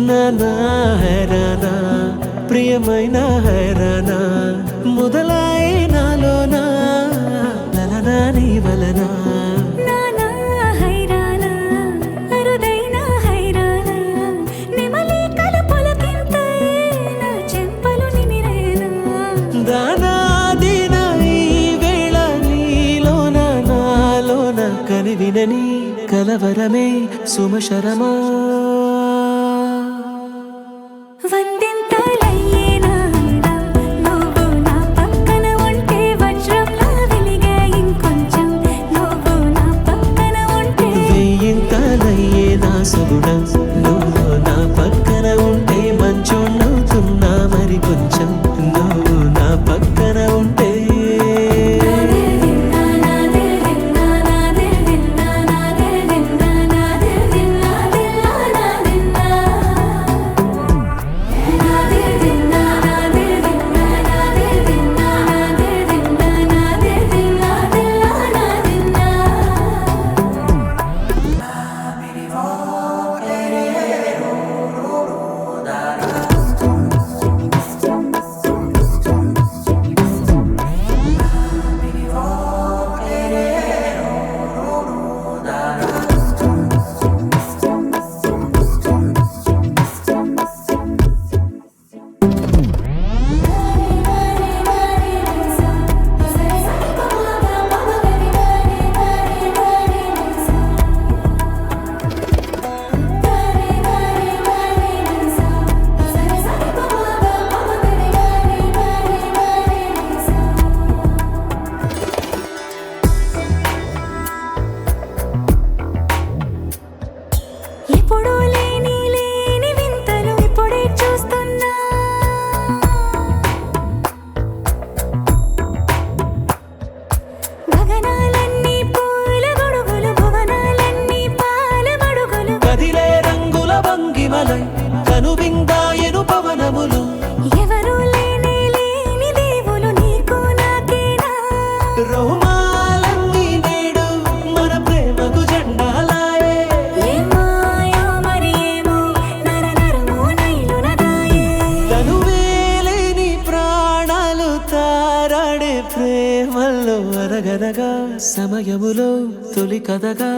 నానా హైరానా ప్రియమైన హైరానా మొదలాయి నాలోనా లలనా నీ వలనా నానా హైరానా అరుదైన హైరానా నెమలి కలుపులకింతై నా చెంపలు నిమిరేనా దానా దీనా ఈ వేళ నీలోన నాలోన కనివినని కలవరమే సుమశరమా వందెంతలయ్యేనా నువ్వు నా పక్కన ఉంటే వజ్రంలా వెలిగే ఇంకొంచెం నువ్వు నా పక్కన ఉంటే వెయ్యింతలయ్యే నా సగుణం నువ్వు నా పక్కన ఉంటే మంచోళ్ళవుతున్నా మరి కొంచెం నువ్వు నా పక్కన ఉంటే ఎప్పుడూ లేని వింతలు ఇప్పుడే చూస్తున్నా గగనాలన్నీ పూల గొడుగులు భువనాలన్నీ పాల మడుగులు కదిలే రంగుల భంగిమలై కనువిందాయను పవనములు ఎవరూ లేని దేవులు నీకు నాకేనా రోమాలన్నీ నేడు మన ప్రేమకు జెండాలాయే ఏ మాయో మరి ఏమో నరనరమో నైలునదాయే తనువేలేని ప్రాణాలు తారాడే ప్రేమల్లో అరగనగా సమయములో తొలి కథగా